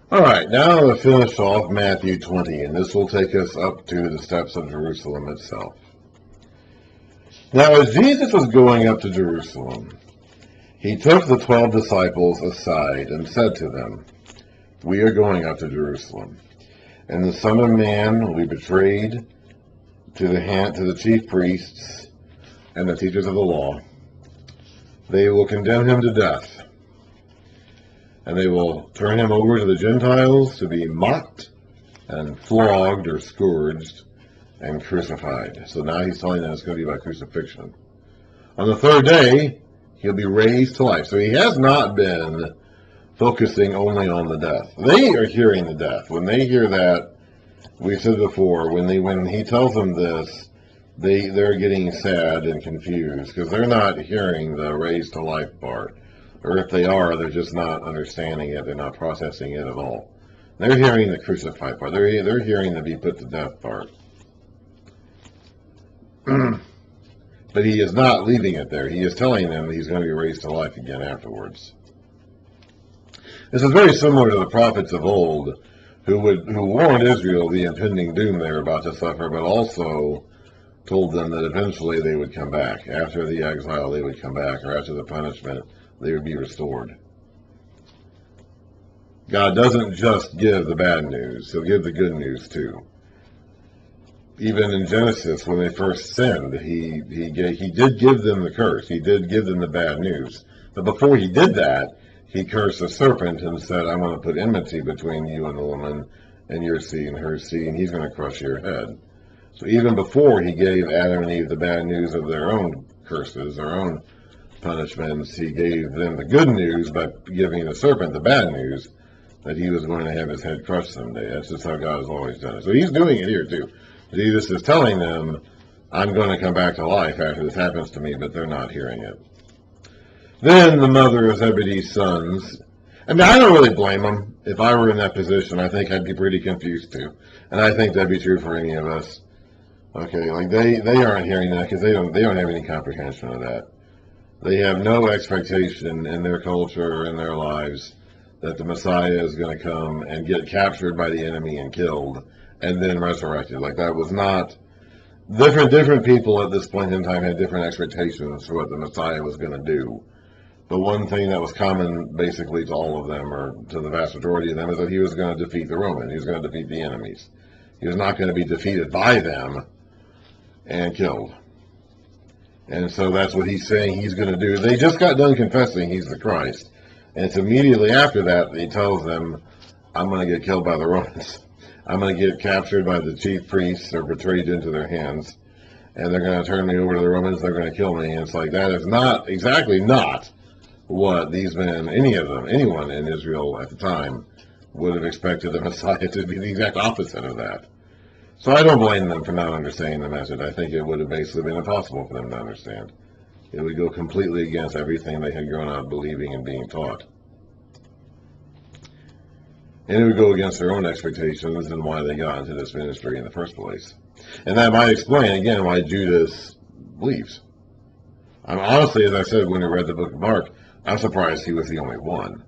All right, now to finish off Matthew 20, and this will take us up to the steps of Jerusalem itself. Now, as Jesus was going up to Jerusalem, he took the 12 disciples aside and said to them, "We are going up to Jerusalem, and the Son of Man will be betrayed to the chief priests and the teachers of the law. They will condemn him to death, and they will turn him over to the Gentiles to be mocked and flogged or scourged and crucified." So now he's telling them it's going to be by crucifixion. On the third day, he'll be raised to life. So he has not been focusing only on the death. They are hearing the death. When they hear that, we said before, when he tells them this, they're getting sad and confused because they're not hearing the raised to life part. Or if they are, they're just not understanding it. They're not processing it at all. They're hearing the crucified part. They're hearing the be put to death part. But he is not leaving it there. He is telling them that he's going to be raised to life again afterwards. This is very similar to the prophets of old who warned Israel of the impending doom they were about to suffer, but also told them that eventually they would come back. After the exile, they would come back, or after the punishment, they would be restored. God doesn't just give the bad news. He'll give the good news too. Even in Genesis, when they first sinned, he did give them the curse. He did give them the bad news. But before he did that, he cursed the serpent and said, "I'm going to put enmity between you and the woman, and your seed and her seed, and he's going to crush your head." So even before he gave Adam and Eve the bad news of their own curses, their own punishments, he gave them the good news by giving the serpent the bad news that he was going to have his head crushed someday. That's just how God has always done it. So he's doing it here too. Jesus is telling them, "I'm going to come back to life after this happens to me," but they're not hearing it. Then the mother of Zebedee's sons, I mean, I don't really blame them. If I were in that position, I think I'd be pretty confused too. And I think that'd be true for any of us. Okay, like they aren't hearing that because they don't have any comprehension of that. They have no expectation in their culture or in their lives that the Messiah is going to come and get captured by the enemy and killed and then resurrected. Like that was not different people at this point in time had different expectations for what the Messiah was going to do. But one thing that was common basically to all of them, or to the vast majority of them, is that he was going to defeat the Romans. He was going to defeat the enemies. He was not going to be defeated by them and killed. And so that's what he's saying he's going to do. They just got done confessing he's the Christ. And it's immediately after that he tells them, "I'm going to get killed by the Romans. I'm going to get captured by the chief priests or betrayed into their hands. And they're going to turn me over to the Romans. They're going to kill me." And it's like, that is not what these men, any of them, anyone in Israel at the time, would have expected the Messiah to be the exact opposite of that. So I don't blame them for not understanding the message. I think it would have basically been impossible for them to understand. It would go completely against everything they had grown up believing and being taught. And it would go against their own expectations and why they got into this ministry in the first place. And that might explain, again, why Judas leaves. I'm honestly, as I said when I read the book of Mark, I'm surprised he was the only one.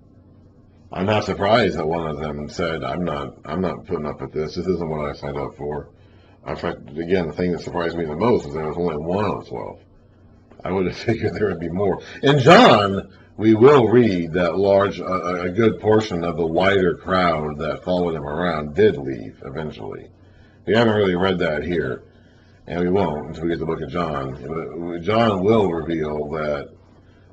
I'm not surprised that one of them said, I'm not putting up with this. This isn't what I signed up for." In fact, again, the thing that surprised me the most is there was only one of the 12. I would have figured there would be more. In John, we will read that a good portion of the wider crowd that followed him around did leave eventually. We haven't really read that here, and we won't until we get to the book of John. John will reveal that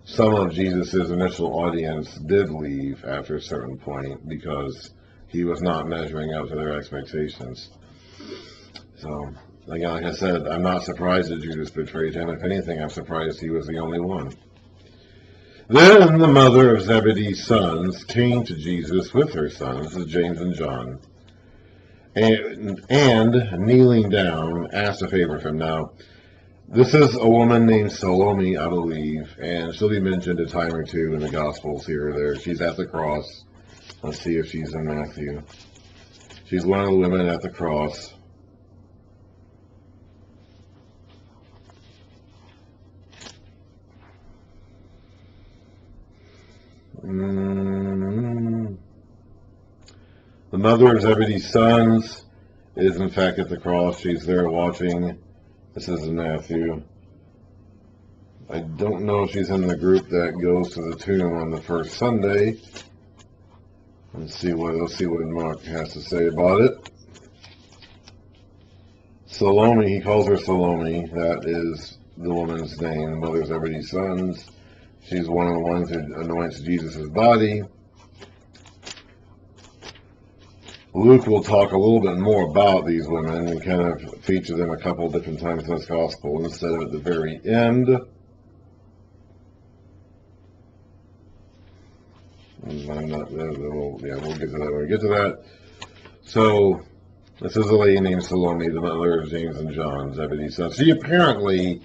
some of Jesus' initial audience did leave after a certain point because he was not measuring up to their expectations. So, again, like I said, I'm not surprised that Judas betrayed him. If anything, I'm surprised he was the only one. Then the mother of Zebedee's sons came to Jesus with her sons, this is James and John, and kneeling down, asked a favor of him. Now, this is a woman named Salome, I believe, and she'll be mentioned a time or two in the Gospels here or there. She's at the cross. Let's see if she's in Matthew. She's one of the women at the cross. The mother of Zebedee's sons is in fact at the cross. She's there watching. This is in Matthew. I don't know if she's in the group that goes to the tomb on the first Sunday. Let's see what Mark has to say about it. Salome, he calls her Salome. That is the woman's name, the mother of Zebedee's sons. She's one of the ones who anoints Jesus' body. Luke will talk a little bit more about these women and kind of feature them a couple different times in his gospel instead of at the very end. We'll get to that when we get to that. So, this is a lady named Salome, the mother of James and John, Zebedee's sons. She apparently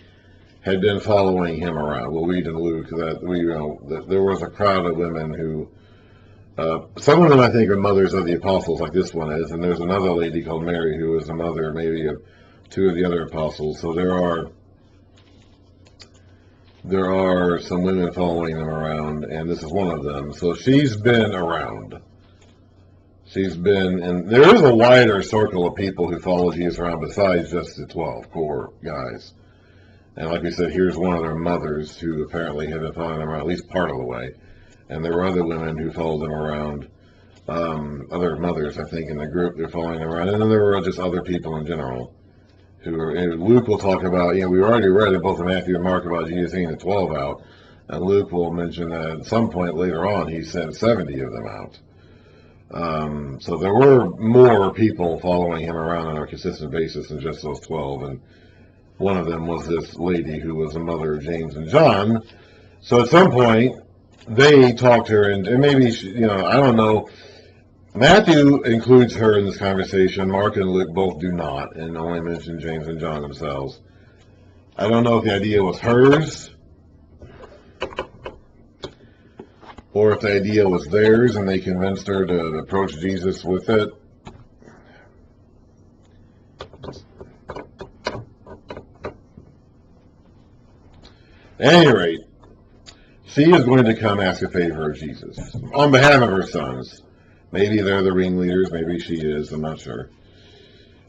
had been following him around. We'll read in Luke that there was a crowd of women who, some of them I think are mothers of the apostles, like this one is, and there's another lady called Mary who is a mother maybe of two of the other apostles. So there are some women following them around, and this is one of them. So she's been around. And there is a wider circle of people who follow Jesus around besides just the 12 core guys. And like we said, here's one of their mothers who apparently had been following them around at least part of the way. And there were other women who followed them around, other mothers, I think, in the group they're following them around. And then there were just other people in general who are, and Luke will talk about, we already read in both Matthew and Mark about Jesus sending the 12 out. And Luke will mention that at some point later on, he sent 70 of them out. So there were more people following him around on a consistent basis than just those 12, and one of them was this lady who was the mother of James and John. So at some point, they talked to her, and maybe, I don't know. Matthew includes her in this conversation. Mark and Luke both do not, and only mention James and John themselves. I don't know if the idea was hers, or if the idea was theirs and they convinced her to approach Jesus with it. At any rate, she is going to come ask a favor of Jesus on behalf of her sons. Maybe they're the ringleaders, maybe she is, I'm not sure.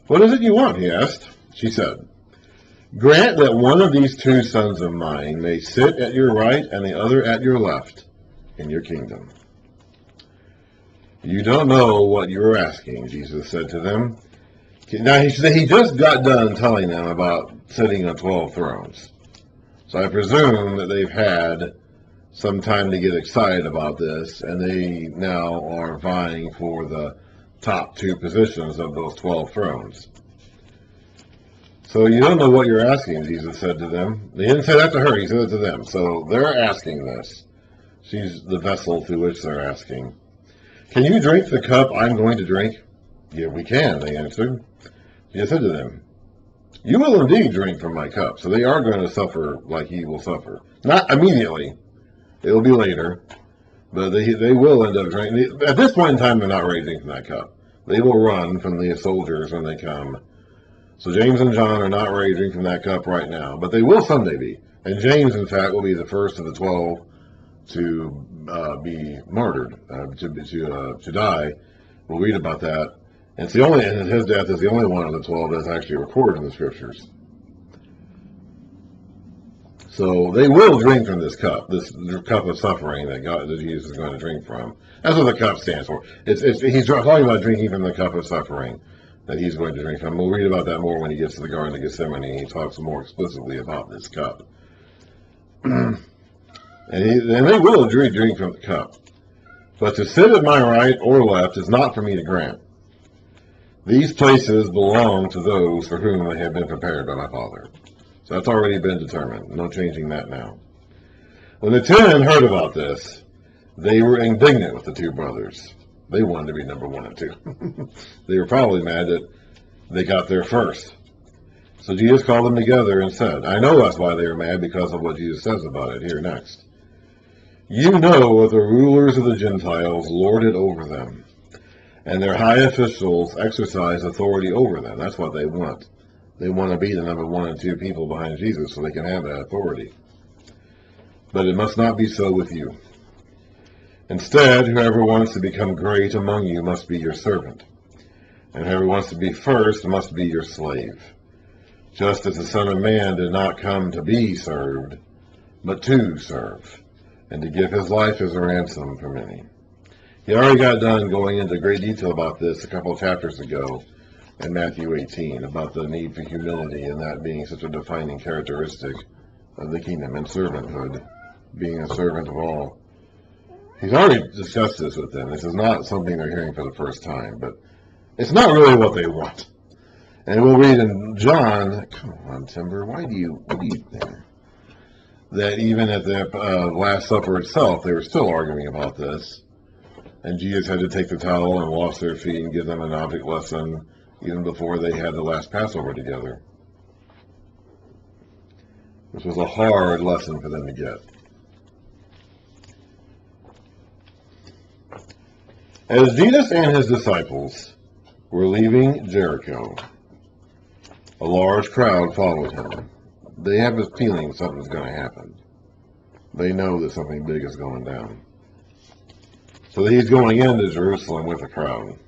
What is it you want, he asked. She said, grant that one of these two sons of mine may sit at your right and the other at your left in your kingdom. You don't know what you're asking, Jesus said to them. Now, he just got done telling them about sitting on 12 thrones. So I presume that they've had some time to get excited about this, and they now are vying for the top two positions of those 12 thrones. So you don't know what you're asking, Jesus said to them. He didn't say that to her, he said it to them. So they're asking this. She's the vessel through which they're asking. Can you drink the cup I'm going to drink? Yeah, we can, they answered. He said to them, you will indeed drink from my cup. So they are going to suffer like he will suffer. Not immediately. It will be later. But they will end up drinking. At this point in time, they're not ready to drink from that cup. They will run from the soldiers when they come. So James and John are not ready to drink from that cup right now. But they will someday be. And James, in fact, will be the first of the 12 to be martyred, to die. We'll read about that. And it's and his death is the only one of the 12 that's actually recorded in the scriptures. So they will drink from this cup of suffering that Jesus is going to drink from. That's what the cup stands for. He's talking about drinking from the cup of suffering that he's going to drink from. We'll read about that more when he gets to the Garden of Gethsemane. He talks more explicitly about this cup. And they will drink from the cup. But to sit at my right or left is not for me to grant. These places belong to those for whom they have been prepared by my Father. So that's already been determined. No changing that now. When the 10 heard about this, they were indignant with the two brothers. They wanted to be number 1 and 2. They were probably mad that they got there first. So Jesus called them together and said, I know that's why they are mad, because of what Jesus says about it here next. You know that the rulers of the Gentiles lord it over them, and their high officials exercise authority over them. That's what they want. They want to be the number 1 and 2 people behind Jesus so they can have that authority. But it must not be so with you. Instead, whoever wants to become great among you must be your servant, and whoever wants to be first must be your slave. Just as the Son of Man did not come to be served, but to serve, and to give his life as a ransom for many. He already got done going into great detail about this a couple of chapters ago in Matthew 18, about the need for humility and that being such a defining characteristic of the kingdom, and servanthood, being a servant of all. He's already discussed this with them. This is not something they're hearing for the first time, but it's not really what they want. And we'll read in John, come on, Timber, what do you think? That even at the Last Supper itself, they were still arguing about this. And Jesus had to take the towel and wash their feet and give them an object lesson even before they had the last Passover together. This was a hard lesson for them to get. As Jesus and his disciples were leaving Jericho, a large crowd followed him. They have a feeling something's going to happen. They know that something big is going down. So he's going into Jerusalem with a crowd.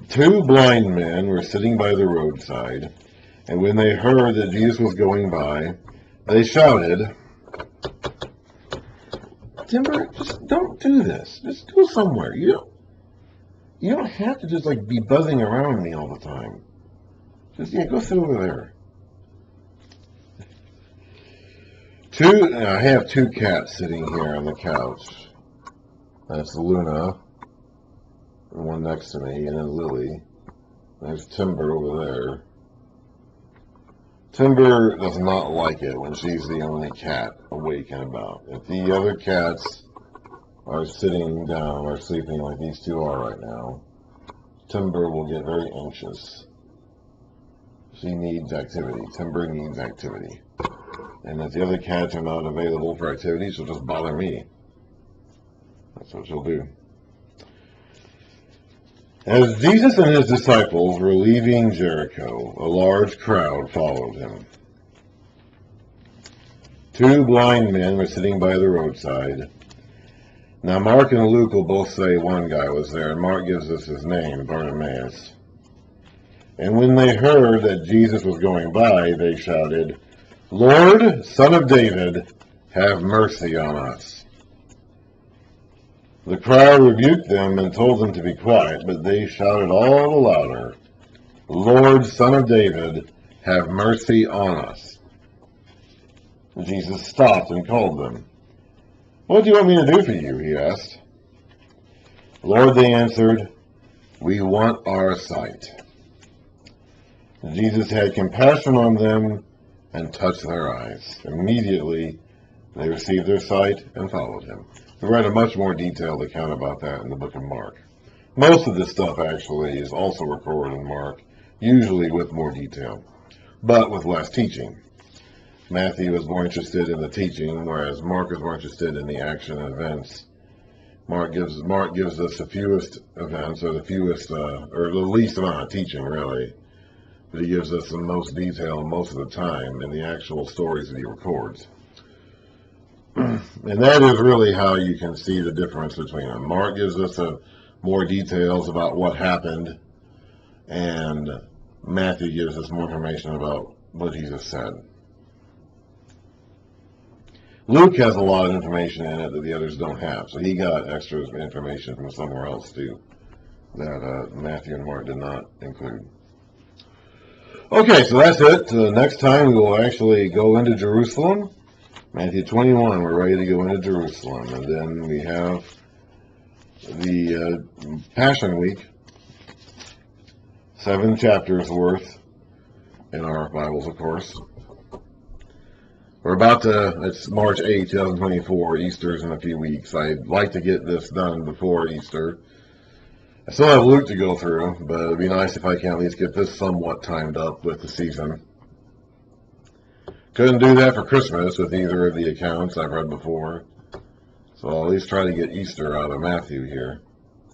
2 blind men were sitting by the roadside, and when they heard that Jesus was going by, they shouted, Timber, just don't do this. Just go somewhere. You don't have to just like be buzzing around me all the time. Just go sit over there. I have 2 cats sitting here on the couch. That's Luna, the one next to me, and then Lily. There's Timber over there. Timber does not like it when she's the only cat awake and about. If the other cats are sitting down or sleeping like these 2 are right now, Timber will get very anxious. She needs activity. Timber needs activity. And if the other cats are not available for activity, she'll just bother me. That's what she'll do. As Jesus and his disciples were leaving Jericho, a large crowd followed him. 2 blind men were sitting by the roadside. Now Mark and Luke will both say one guy was there, and Mark gives us his name, Bartimaeus. And when they heard that Jesus was going by, they shouted, Lord, Son of David, have mercy on us. The crowd rebuked them and told them to be quiet, but they shouted all the louder, Lord, Son of David, have mercy on us. Jesus stopped and called them. What do you want me to do for you? He asked. Lord, they answered, we want our sight. Jesus had compassion on them and touched their eyes. Immediately they received their sight and followed him. We read a much more detailed account about that in the book of Mark. Most of this stuff actually is also recorded in Mark, usually with more detail, but with less teaching. Matthew is more interested in the teaching, whereas Mark is more interested in the action and events. Mark gives us the fewest events, or the least amount of teaching, really. But he gives us the most detail most of the time in the actual stories that he records. And that is really how you can see the difference between them. Mark gives us more details about what happened, and Matthew gives us more information about what Jesus said. Luke has a lot of information in it that the others don't have, so he got extra information from somewhere else too that Matthew and Mark did not include. Okay, so that's it. Next time we will actually go into Jerusalem. Matthew 21, we're ready to go into Jerusalem. And then we have the Passion Week, 7 chapters worth in our Bibles, of course. We're about to, it's March 8, 2024, Easter's in a few weeks. I'd like to get this done before Easter. I still have Luke to go through, but it'd be nice if I can at least get this somewhat timed up with the season. Couldn't do that for Christmas with either of the accounts I've read before. So I'll at least try to get Easter out of Matthew here.